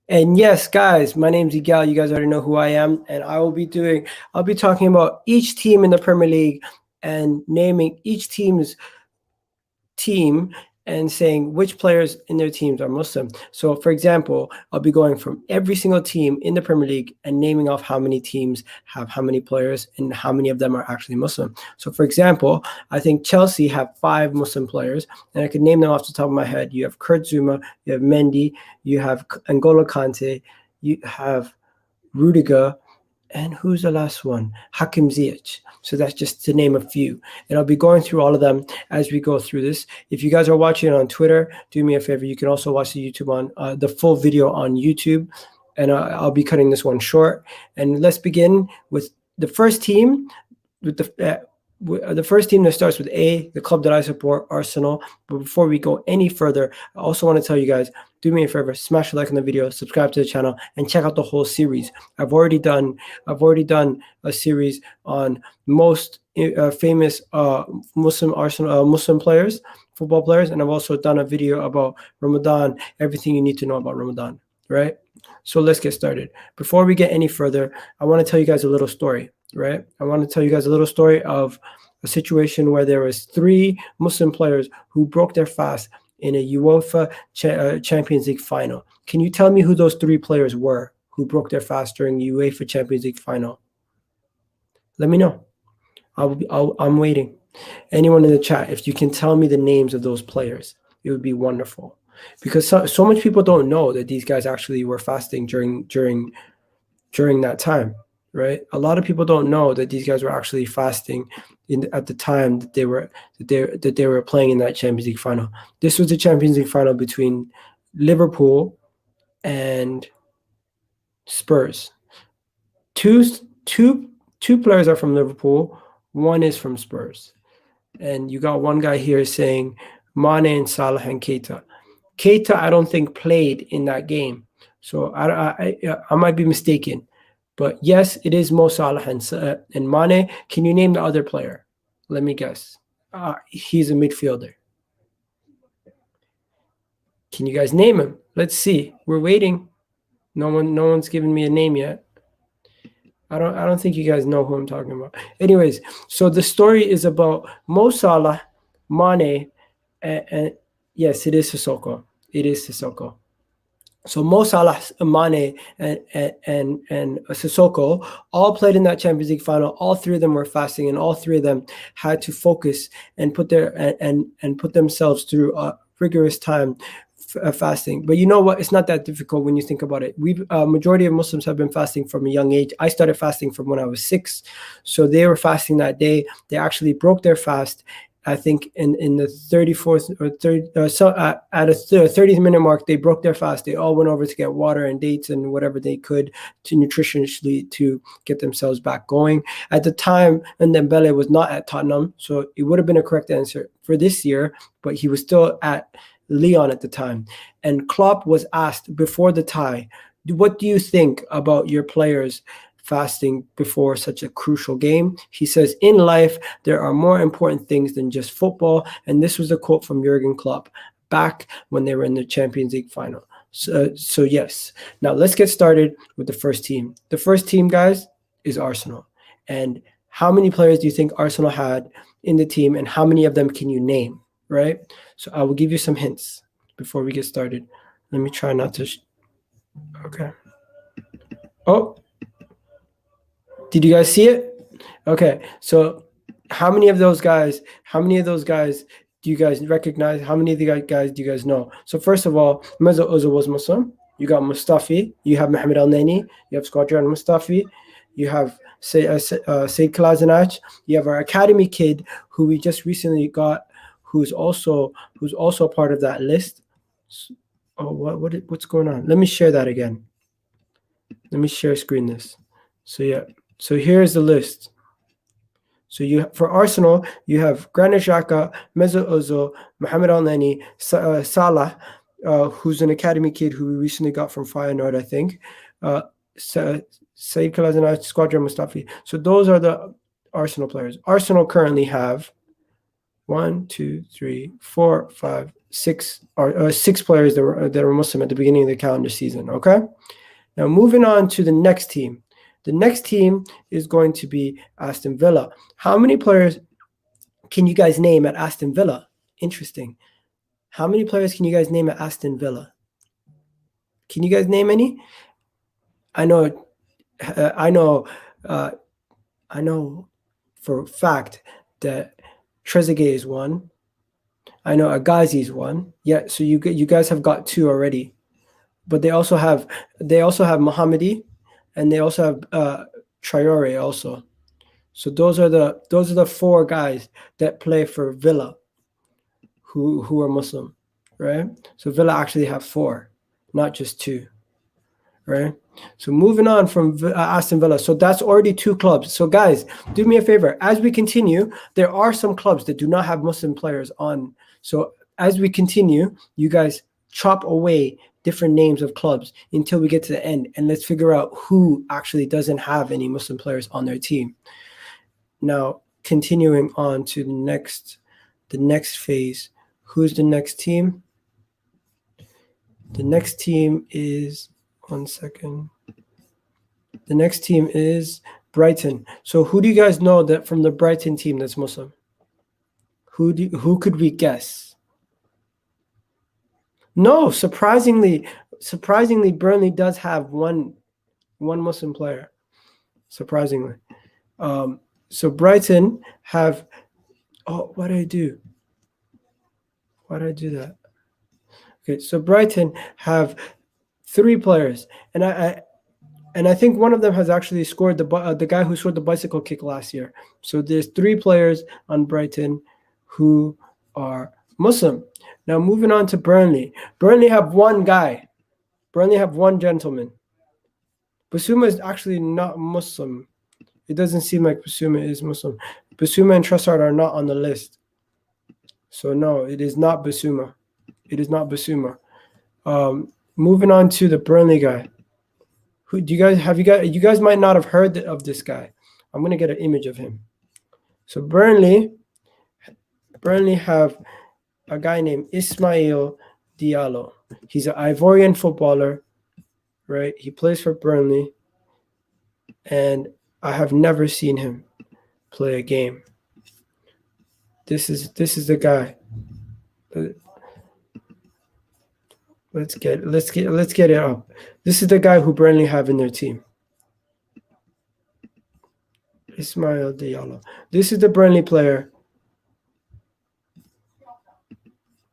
And yes, guys, my name's Ezgjan. You guys already know who I am, and I'll be talking about each team in the Premier League and naming each team and saying which players in their teams are Muslim. So, for example, I'll be going from every single team in the Premier League and naming off how many teams have how many players and how many of them are actually Muslim. So, for example, I think Chelsea have 5 Muslim players, and I could name them off the top of my head. You have Kurt Zouma, you have Mendy, you have N'Golo Kante, you have Rudiger, and who's the last one? Hakim Ziyech. So that's just to name a few. And I'll be going through all of them as we go through this. If you guys are watching it on Twitter, do me a favor. You can also watch the full video on YouTube. And I'll be cutting this one short. And let's begin with the first team, with the first team that starts with A, the club that I support, Arsenal. But before we go any further, I also want to tell you guys, do me a favor, smash a like on the video, subscribe to the channel, and check out the whole series. I've already done a series on most famous Muslim players, football players, and I've also done a video about Ramadan, everything you need to know about Ramadan, right? So let's get started. Before we get any further, I want to tell you guys a little story, right? I want to tell you guys a little story of a situation where there was 3 Muslim players who broke their fast in a UEFA Champions League final. Can you tell me who those 3 players were who broke their fast during the UEFA Champions League final? Let me know. I'm waiting. Anyone in the chat, if you can tell me the names of those players, it would be wonderful. Because so much people don't know that these guys actually were fasting during that time, right? A lot of people don't know that these guys were actually fasting at the time that they were playing in that Champions League final. This was the Champions League final between Liverpool and Spurs. Two players are from Liverpool, one is from Spurs. And you got one guy here saying Mane and Salah and Keita. Keita, I don't think played in that game, so I might be mistaken, but yes, it is Mo Salah and Mane. Can you name the other player? Let me guess. He's a midfielder. Can you guys name him? Let's see. We're waiting. No one's given me a name yet. I don't think you guys know who I'm talking about. Anyways, so the story is about Mo Salah, Mane, and yes, it is Sissoko. It is Sissoko. So Mo Salah, Mane, and Sissoko all played in that Champions League final. All 3 of them were fasting, and all 3 of them had to focus and put themselves through a rigorous time fasting. But you know what? It's not that difficult when you think about it. Majority of Muslims have been fasting from a young age. I started fasting from when I was 6, so they were fasting that day. They actually broke their fast, I think in the 34th or 30th, at a 30th-minute mark, they broke their fast. They all went over to get water and dates and whatever they could to nutritionally to get themselves back going. At the time, and Dembele was not at Tottenham, so it would have been a correct answer for this year, but he was still at Lyon at the time. And Klopp was asked before the tie, what do you think about your players fasting before such a crucial game? He says, in life, there are more important things than just football. And this was a quote from Jurgen Klopp back when they were in the Champions League final. So yes. Now let's get started with the first team. The first team, guys, is Arsenal. And how many players do you think Arsenal had in the team, and how many of them can you name, right? So I will give you some hints before we get started. Let me try not to... Okay. Oh, did you guys see it? Okay, so how many of those guys do you guys recognize? How many of the guys do you guys know? So first of all, Mesut Ozil was Muslim. You got Mustafi. You have Mohamed Elneny. You have Shkodran Mustafi. You have Kolasinac. You have our academy kid who we just recently got, who's also a part of that list. Oh, what's going on? Let me share that again. Let me share screen this. So yeah. So here's the list. So for Arsenal, you have Granit, Xhaka, Mesut Ozil, Mohamed Elneny, Salah, who's an academy kid who we recently got from Feyenoord, I think. Said Kolasinac, Shkodran Mustafi. So those are the Arsenal players. Arsenal currently have 1, 2, 3, 4, 5, six players that were Muslim at the beginning of the calendar season. Okay. Now moving on to the next team. The next team is going to be Aston Villa. How many players can you guys name at Aston Villa? Interesting. How many players can you guys name at Aston Villa? Can you guys name any? I know for a fact that Trezeguet is one. I know Agazi is one. Yeah, so you guys have got two already. But they also have Mohamed, and they also have Traore also. So those are the four guys that play for Villa who are Muslim, right? So Villa actually have four, not just two, right? So moving on from Aston Villa. So that's already two clubs. So guys, do me a favor. As we continue, there are some clubs that do not have Muslim players on. So as we continue, you guys chop away different names of clubs until we get to the end, and let's figure out who actually doesn't have any Muslim players on their team. Now, continuing on to the next phase. Who's the next team? The next team is, one second. The next team is Brighton. So who do you guys know that from the Brighton team that's Muslim? Who could we guess? No, surprisingly, Burnley does have one Muslim player. Surprisingly. So Brighton have, what did I do? Why did I do that? Okay, so Brighton have three players, and I think one of them has actually scored the guy who scored the bicycle kick last year. So there's three players on Brighton who are Muslim. Now moving on to Burnley. Burnley have one guy. Burnley have one gentleman. Basuma is actually not Muslim. It doesn't seem like Basuma is Muslim. Basuma and Trossard are not on the list. So no, it is not Basuma. It is not Basuma. Moving on to the Burnley guy. Who do you guys might not have heard of this guy. I'm gonna get an image of him. So Burnley have a guy named Ismaila Diallo. He's an Ivorian footballer, right? He plays for Burnley, and I have never seen him play a game. This is the guy. Let's get it up. This is the guy who Burnley have in their team. Ismaila Diallo. This is the Burnley player.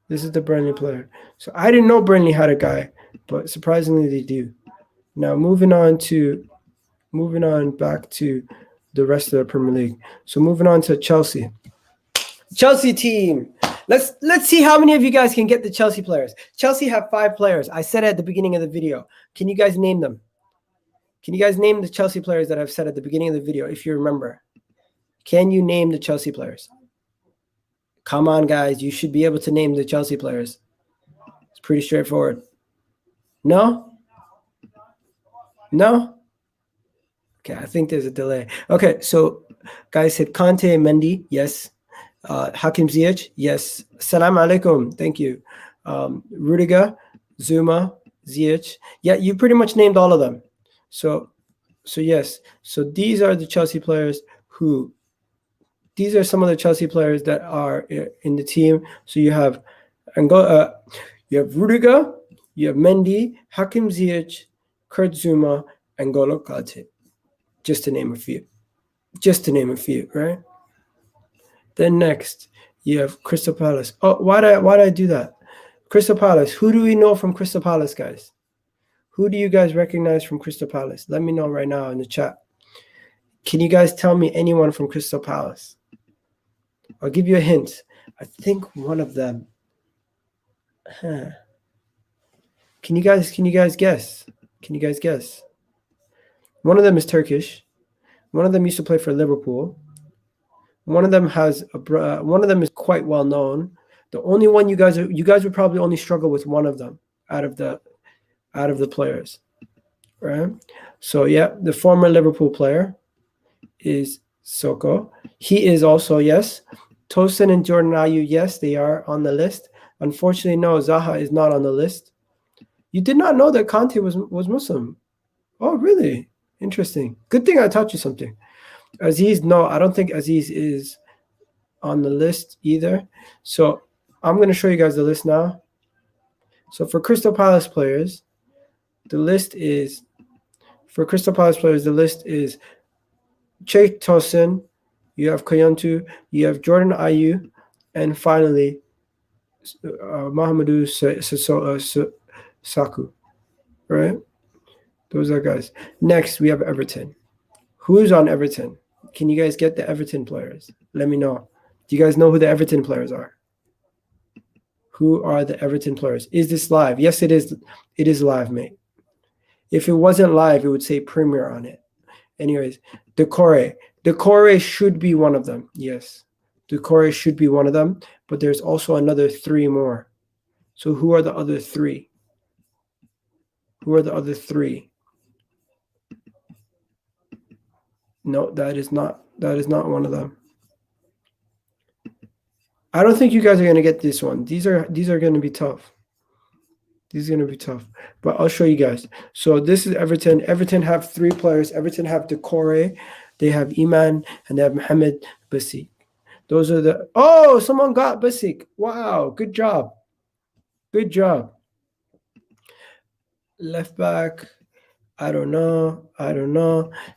This is the Burnley player. So I didn't know Burnley had a guy, but surprisingly they do. Now moving on back to the rest of the Premier League. So moving on to Chelsea. Chelsea team. Let's see how many of you guys can get the Chelsea players. Chelsea have 5 players. I said it at the beginning of the video. Can you guys name them? Can you guys name the Chelsea players that I've said at the beginning of the video, if you remember? Can you name the Chelsea players? Come on, guys. You should be able to name the Chelsea players. It's pretty straightforward. No? No? Okay, I think there's a delay. Okay, so guys said Kante and Mendy. Yes. Hakim Ziyech. Yes. Salam alaikum. Thank you. Rudiger, Zouma, Ziyech. Yeah, you pretty much named all of them. So yes. So these are the Chelsea players these are some of the Chelsea players that are in the team. So you have Rudiger, you have Mendy, Hakim Ziyech, Kurt Zouma, and N'Golo Kante. Just to name a few. Just to name a few, right? Then next, you have Crystal Palace. Oh, why did I do that? Crystal Palace. Who do we know from Crystal Palace, guys? Who do you guys recognize from Crystal Palace? Let me know right now in the chat. Can you guys tell me anyone from Crystal Palace? I'll give you a hint. I think one of them. Can you guys guess? Can you guys guess? One of them is Turkish. One of them used to play for Liverpool. One of them one of them is quite well known. The only one you guys would probably only struggle with one of them out of the players, right? So yeah, the former Liverpool player is Soko. He is also, yes, Tosin and Jordan Ayew, yes, they are on the list. Unfortunately, no, Zaha is not on the list. You did not know that Kante was Muslim. Oh, really? Interesting. Good thing I taught you something. Aziz, no, I don't think Aziz is on the list either. So I'm going to show you guys the list now. So for Crystal Palace players, the list is Che Tosin, you have Koyontu, you have Jordan Ayew, and finally Mahamadou Saku, right? Those are guys. Next, we have Everton. Who's on Everton? Can you guys get the Everton players? Let me know. Do you guys know who the Everton players are? Who are the Everton players? Is this live? Yes, it is. It is live, mate. If it wasn't live, it would say Premier on it. Anyways, Decore. Decore should be one of them. Yes. Decore should be one of them. But there's also another 3 more. So who are the other 3? Who are the other 3? No, that is not one of them. I don't think you guys are going to get this one. These are going to be tough. These are going to be tough. But I'll show you guys. So this is Everton. Everton have 3 players. Everton have Decore, they have Iman, and they have Mohamed Basik. Those are the... Oh, someone got Basik. Wow, good job. Good job. Left back. I don't know.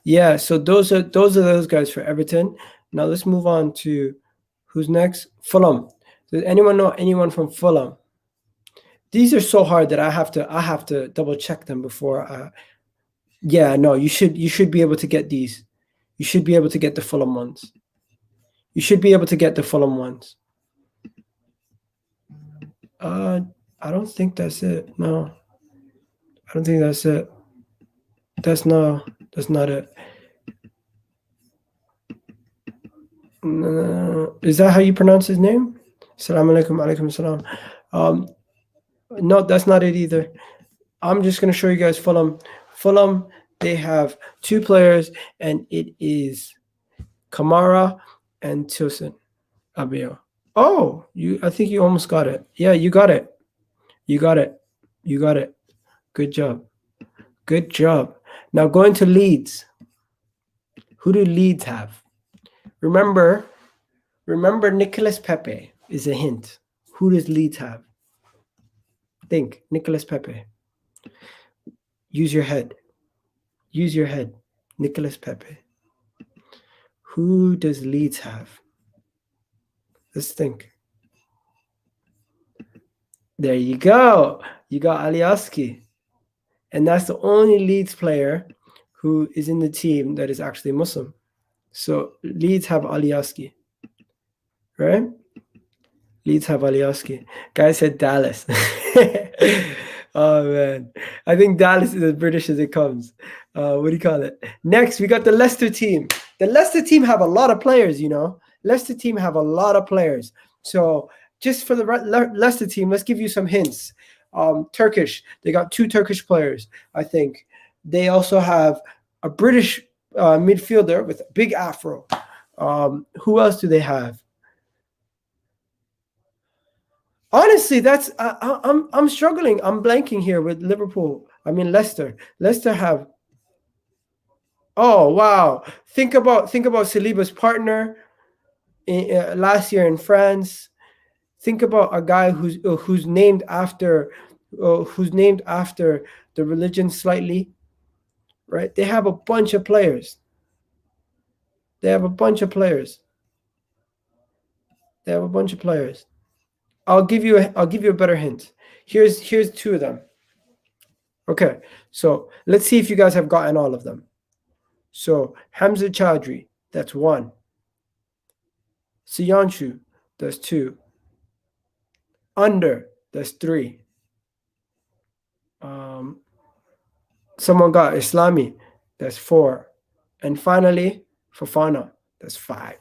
Yeah, so those are those guys for Everton. Now let's move on to who's next? Fulham. Does anyone know anyone from Fulham? These are so hard that I have to double check them before. Yeah, no, you should be able to get these. You should be able to get the Fulham ones. You should be able to get the Fulham ones. I don't think that's it. No, I don't think that's it. That's not it. Is that how you pronounce his name? Assalamu alaikum, alaikum salam. No, that's not it either. I'm just going to show you guys Fulham. Fulham, they have 2 players, and it is Kamara and Tosin Abiyo. Oh, I think you almost got it. Yeah, you got it. You got it. Good job. Good job. Now going to Leeds. Who do Leeds have? Remember Nicolas Pepe is a hint. Who does Leeds have? Think, Nicolas Pepe. Use your head. Nicolas Pepe. Who does Leeds have? Let's think. There you go. You got Alioski. And that's the only Leeds player who is in the team that is actually Muslim. So Leeds have Alioski. Right? Leeds have Alioski. Guy said Dallas. Oh, man. I think Dallas is as British as it comes. What do you call it? Next, we got the Leicester team. The Leicester team have a lot of players, you know. Leicester team have a lot of players. So just for the Leicester team, let's give you some hints. Turkish. They got 2 Turkish players, I think. They also have a British midfielder with a big afro. Who else do they have? Honestly, that's I'm struggling. I'm blanking here with Liverpool. I mean Leicester. Leicester have. Oh wow! Think about Saliba's partner last year in France. Think about a guy who's named after the religion slightly, right? They have a bunch of players. I'll give you a better hint. Here's 2 of them. Okay, so let's see if you guys have gotten all of them. So Hamza Chaudhry, that's 1. Siyanshu, that's 2. Under, that's 3. Someone got Islami, that's 4. And finally, Fofana, that's 5.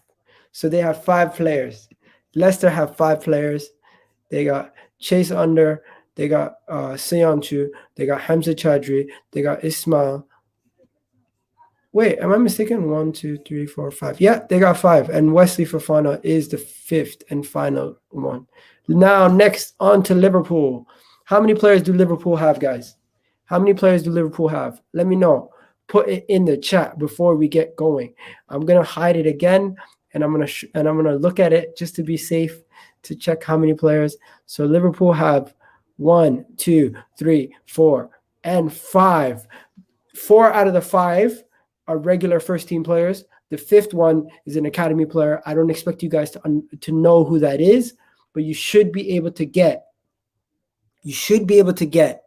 So they have 5 players. Leicester have 5 players. They got Chase Under, they got Siyanshu, they got Hamza Chaudhry, they got Ismail. Wait, am I mistaken? 1, 2, 3, 4, 5. Yeah, they got 5. And Wesley Fofana is the 5th and final one. Now, next, on to Liverpool. How many players do Liverpool have, guys? How many players do Liverpool have? Let me know. Put it in the chat before we get going. I'm gonna hide it again, and I'm gonna look at it just to be safe to check how many players. So Liverpool have 1, 2, 3, 4, and 5. 4 out of the 5 are regular first team players. The 5th one is an academy player. I don't expect you guys to know who that is, but you should be able to get. You should be able to get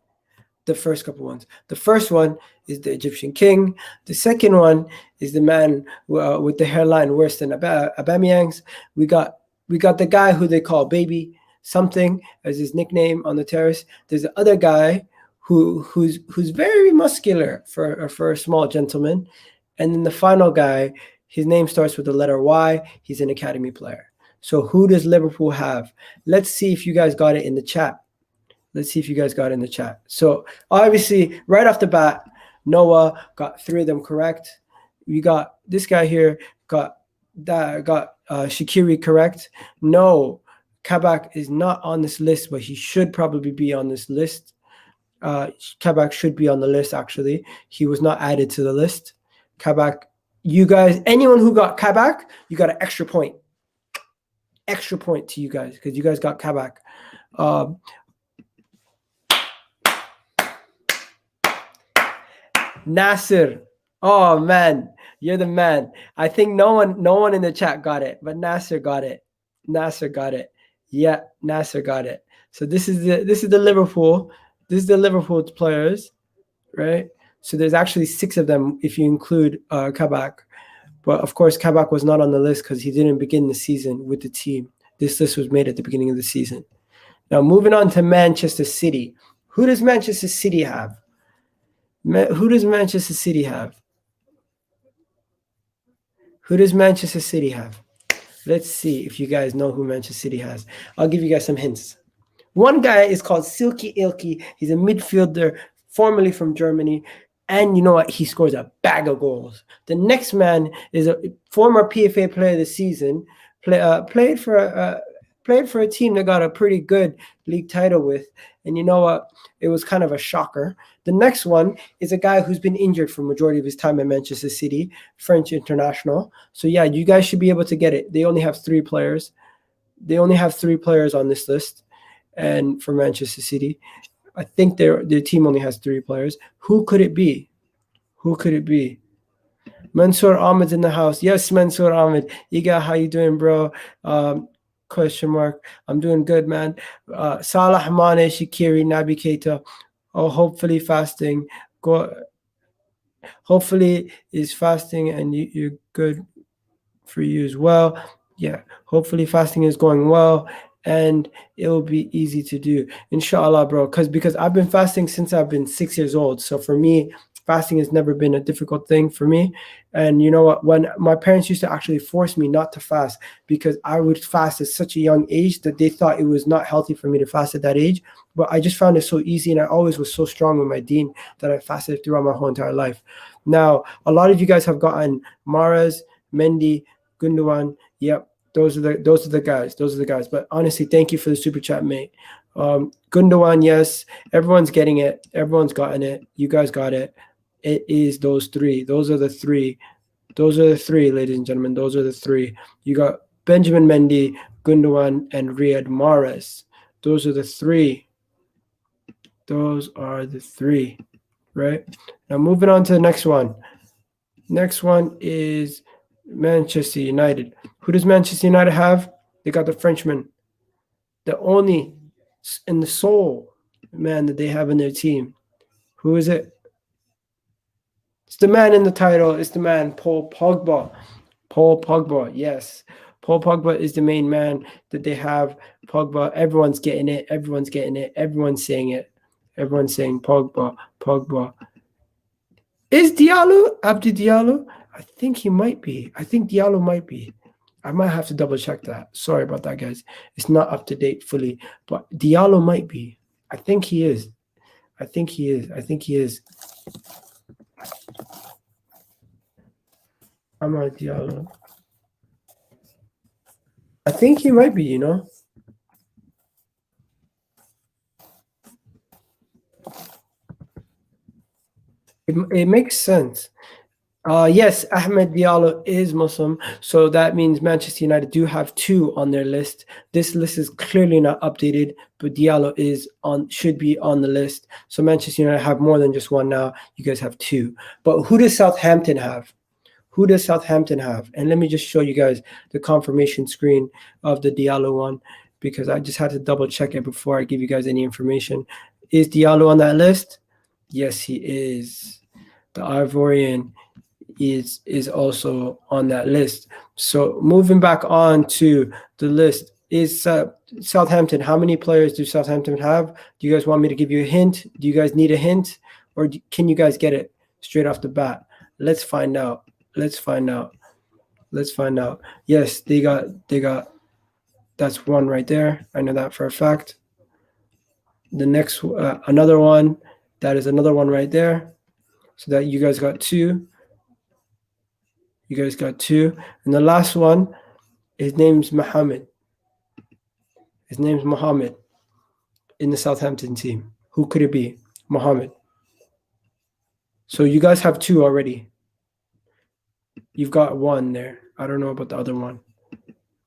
the first couple ones. The first one is the Egyptian king. The second one is the man with the hairline worse than Aubameyang's. We got the guy who they call Baby something as his nickname on the terrace. There's the other guy who's very muscular for a small gentleman. And then the final guy, his name starts with the letter Y. He's an academy player. So who does Liverpool have? Let's see if you guys got it in the chat. Let's see if you guys got it in the chat. So obviously, right off the bat, Noah got 3 of them correct. We got this guy here got Shaqiri correct. No, Kabak is not on this list, but he should probably be on this list. Kabak should be on the list, actually. He was not added to the list. Kabak, you guys, anyone who got Kabak, you got an extra point. Extra point to you guys because you guys got Kabak. Nasser. Oh, man. You're the man. I think no one in the chat got it, but Nasser got it. Nasser got it. Yeah, Nasser got it. So this is the Liverpool. This is the Liverpool players, right? So there's actually 6 of them if you include Kabak. But of course, Kabak was not on the list because he didn't begin the season with the team. This list was made at the beginning of the season. Now, moving on to Manchester City. Who does Manchester City have? Who does Manchester City have? Who does Manchester City have? Let's see if you guys know who Manchester City has. I'll give you guys some hints. One guy is called Silky Ilky. He's a midfielder, formerly from Germany. And you know what? He scores a bag of goals. The next man is a former PFA player of the season. Played for a team that got a pretty good league title with. And you know what? It was kind of a shocker. The next one is a guy who's been injured for the majority of his time at Manchester City, French international. So yeah, you guys should be able to get it. They only have 3 players. They only have 3 players on this list. And for Manchester City, I think their team only has 3 players. Who could it be? Who could it be? Mansour Ahmed's in the house. Yes, Mansour Ahmed. Iga, how you doing, bro? Question mark. I'm doing good, man. Salah, Mane, Shaqiri, Naby Keita. Oh, hopefully fasting. Hopefully is fasting and you're good for you as well. Yeah, hopefully fasting is going well. And it will be easy to do, inshallah, bro. Because I've been fasting since I've been 6 years old. So for me, fasting has never been a difficult thing for me. And you know what? When my parents used to actually force me not to fast because I would fast at such a young age that they thought it was not healthy for me to fast at that age. But I just found it so easy, and I always was so strong with my deen that I fasted throughout my whole entire life. Now, a lot of you guys have gotten Mahrez, Mendy, Gundogan. Yep. Those are the guys. Those are the guys. But honestly, thank you for the super chat, mate. Gundogan, yes. Everyone's getting it. Everyone's gotten it. You guys got it. It is those 3. Those are the 3. Those are the 3, ladies and gentlemen. Those are the 3. You got Benjamin Mendy, Gundogan, and Riyad Mahrez. Those are the 3. Those are the 3, right? Now moving on to the next one. Next one is Manchester United. Who does Manchester United have? They got the Frenchman, the only and the sole man that they have in their team. Who is it? It's the man in the title. It's the man, Paul Pogba. Paul Pogba, yes. Paul Pogba is the main man that they have. Pogba, everyone's getting it. Everyone's getting it. Everyone's saying it. Everyone's saying Pogba, Pogba. Is Diallo, Abdi Diallo? I think he might be. I think Diallo might be. I might have to double check that. Sorry about that, guys. It's not up to date fully, but Diallo might be. I think he is. I think he is. I think he is. Ahmed Diallo. I think he might be, you know. It makes sense. Yes, Ahmed Diallo is Muslim, so that means Manchester United do have 2 on their list. This list is clearly not updated, but Diallo should be on the list. So Manchester United have more than just 1 now. You guys have 2. But who does Southampton have? Who does Southampton have? And let me just show you guys the confirmation screen of the Diallo one, because I just had to double check it before I give you guys any information. Is Diallo on that list? Yes, he is. The Ivorian is also on that list. So moving back on to the list is Southampton. How many players do Southampton have? Do you guys want me to give you a hint? Do you guys need a hint, or can you guys get it straight off the bat? Let's find out. Let's find out. Let's find out. Yes, they got. That's 1 right there. I know that for a fact. The next another one. That is another 1 right there. So that you guys got 2. You guys got 2. And the last one, his name's Mohamed. His name's Mohamed in the Southampton team. Who could it be? Mohamed. So you guys have 2 already. You've got 1 there. I don't know about the other one.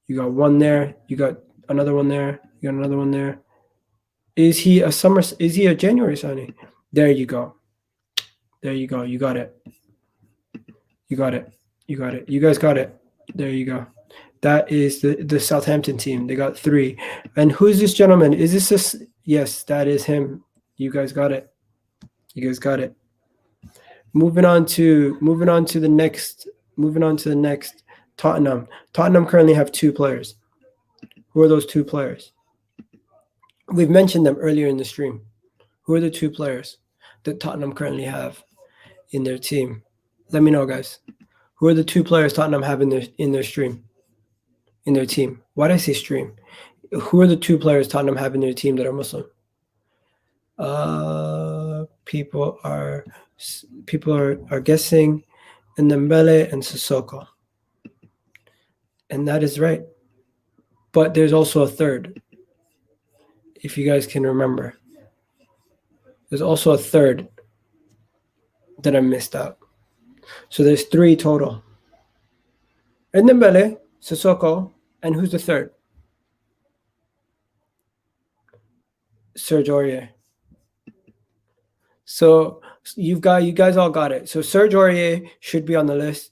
You got 1 there. You got another 1 there. You got another 1 there. Is he a January signing? There you go. There you go. You got it. You got it. You got it. You guys got it. There you go. That is the Southampton team. They got 3. And who's this gentleman? Is this yes, that is him. You guys got it. You guys got it. Moving on to the next. Tottenham. Tottenham currently have 2 players. Who are those 2 players? We've mentioned them earlier in the stream. Who are the 2 players that Tottenham currently have in their team? Let me know, guys. Who are the 2 players Tottenham have in their team? Why did I say stream? Who are the 2 players Tottenham have in their team that are Muslim? People are guessing Ndombele and Sissoko. And that is right. But there's also a third, if you guys can remember. There's also a third that I missed out. So there's 3 total. Ndombele, Sissoko, and who's the third? Serge Aurier. So you guys all got it. So Serge Aurier should be on the list.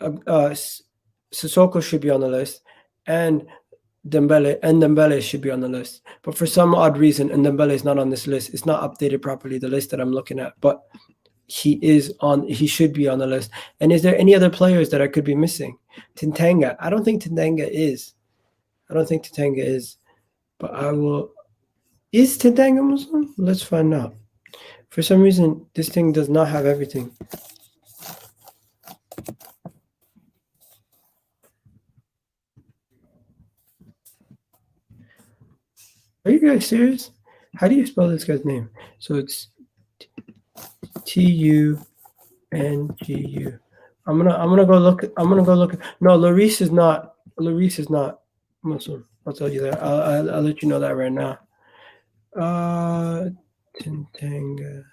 Sissoko should be on the list, and Ndombele should be on the list. But for some odd reason, Ndombele is not on this list. It's not updated properly, the list that I'm looking at. But he should be on the list. And is there any other players that I could be missing? Tintanga. I don't think Tintanga is. But I will. Is Tintanga Muslim? Let's find out. For some reason, this thing does not have everything. Are you guys serious? How do you spell this guy's name? So it's Tungu. I'm gonna go look. No, Lloris is not Muslim. I'll tell you that. I'll let you know that right now. Tintanga.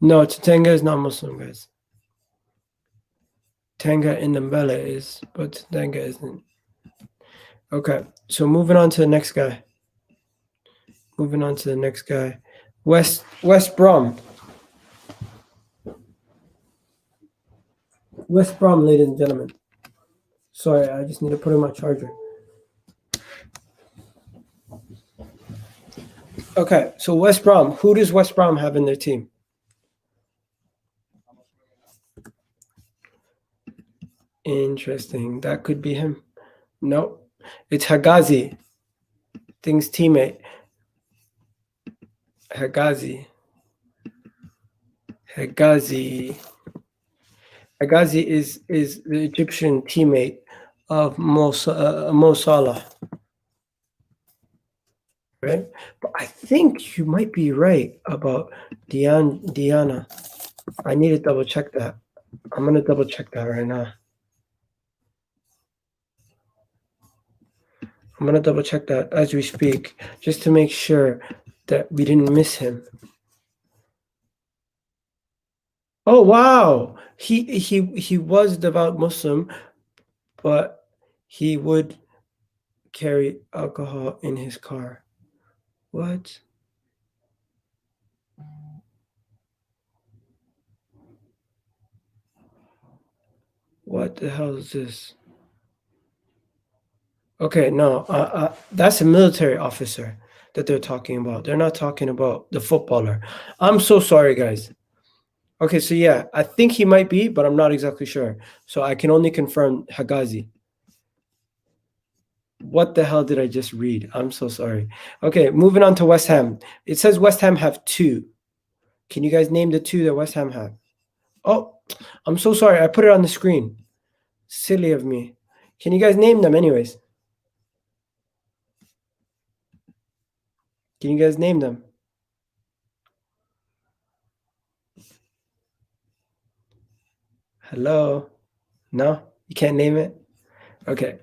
No, Tintanga is not Muslim, guys. Tanga in Ndombele is, but Tintanga isn't. Okay, so moving on to the next guy. West Brom. West Brom, ladies and gentlemen. Sorry, I just need to put in my charger. Okay, so West Brom. Who does West Brom have in their team? Interesting. That could be him. No, it's Hegazi. Thing's teammate. Hegazi is the Egyptian teammate of Mo Salah. Right? But I think you might be right about Diana. I need to double check that. I'm going to double check that right now. I'm going to double check that as we speak, just to make sure that we didn't miss him. Oh, wow. He was devout Muslim, but he would carry alcohol in his car. What? What the hell is this? Okay, no, that's a military officer that they're talking about. They're not talking about the footballer. I'm so sorry, guys. Okay, so yeah, I think he might be, but I'm not exactly sure. So I can only confirm Hagazi. What the hell did I just read? I'm so sorry. Okay, moving on to West Ham. It says West Ham have 2. Can you guys name the 2 that West Ham have? Oh, I'm so sorry. I put it on the screen. Silly of me. Can you guys name them anyways? Can you guys name them? Hello? No? You can't name it? Okay.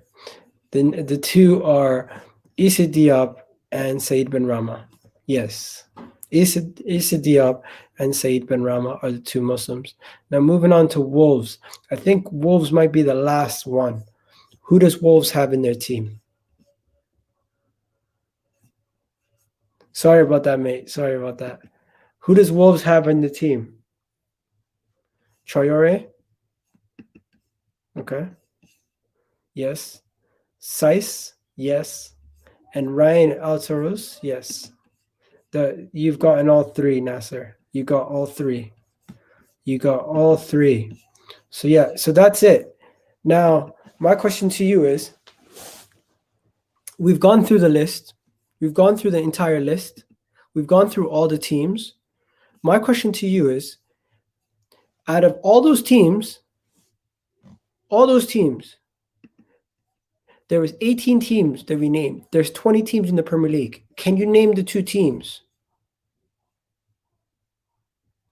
Then the 2 are Issa Diop and Said Ben Rama. Yes. Issa Diop and Said Ben Rama are the 2 Muslims. Now moving on to Wolves. I think Wolves might be the last one. Who does Wolves have in their team? Sorry about that, mate. Sorry about that. Who does Wolves have in the team? Traore? Okay. Yes. Saiss? Yes. And Ryan Altarus? Yes. You've gotten all 3, Nasser. You got all 3. You got all 3. So yeah, so that's it. Now, my question to you is, we've gone through the list. We've gone through the entire list. We've gone through all the teams. My question to you is, out of all those teams, there was 18 teams that we named. There's 20 teams in the Premier League. Can you name the 2 teams?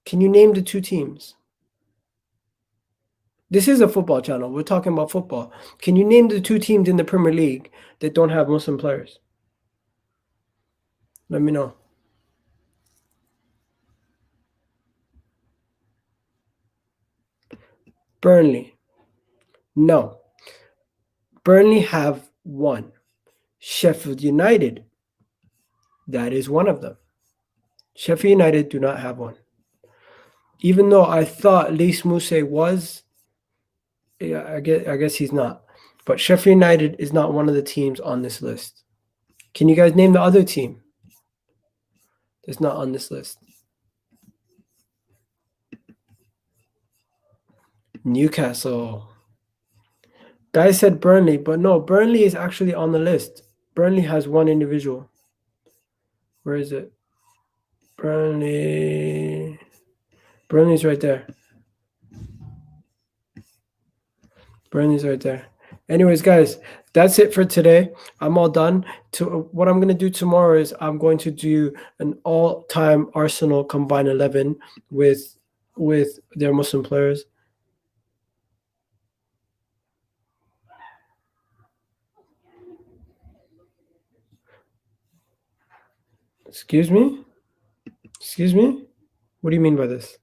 Can you name the 2 teams? This is a football channel. We're talking about football. Can you name the 2 teams in the Premier League that don't have Muslim players? Let me know. Burnley. No. Burnley have 1. Sheffield United. That is one of them. Sheffield United do not have 1. Even though I thought Lys Mousset was, yeah, I guess he's not. But Sheffield United is not one of the teams on this list. Can you guys name the other team that's not on this list? Newcastle. Guys said Burnley, but no, Burnley is actually on the list. Burnley has 1 individual. Where is it? Burnley's right there. Burnley's right there. Anyways, guys, that's it for today. I'm all done. What I'm going to do tomorrow is I'm going to do an all-time Arsenal combined 11 with their Muslim players. Excuse me? Excuse me? What do you mean by this?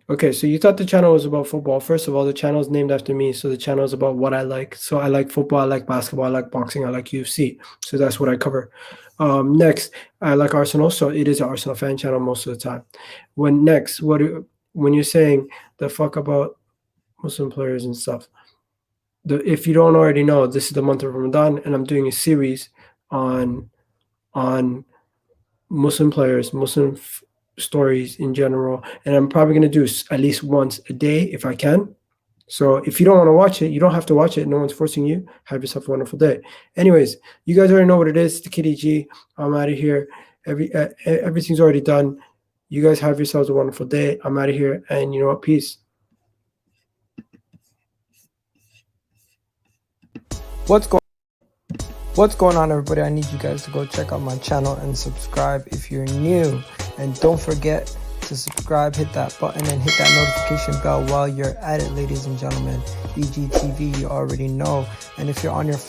Okay, so you thought the channel was about football. First of all, the channel is named after me, so the channel is about what I like. So I like football, I like basketball, I like boxing, I like UFC. So that's what I cover. Next, I like Arsenal, so it is an Arsenal fan channel most of the time. When you're saying the fuck about Muslim players and stuff, if you don't already know, this is the month of Ramadan, and I'm doing a series on Muslim players, Muslim stories in general, and I'm probably going to do at least once a day if I can. So if you don't want to watch it, you don't have to watch it. No one's forcing you. Have yourself a wonderful day. Anyways, you guys already know what it is. It's the Kitty G. I'm out of here. Everything's already done. You guys have yourselves a wonderful day. I'm out of here, and you know what? Peace. What's going What's going on, everybody? I need you guys to go check out my channel and subscribe if you're new. And don't forget to subscribe, hit that button, and hit that notification bell while you're at it, ladies and gentlemen. EGTV, you already know. And if you're on your phone,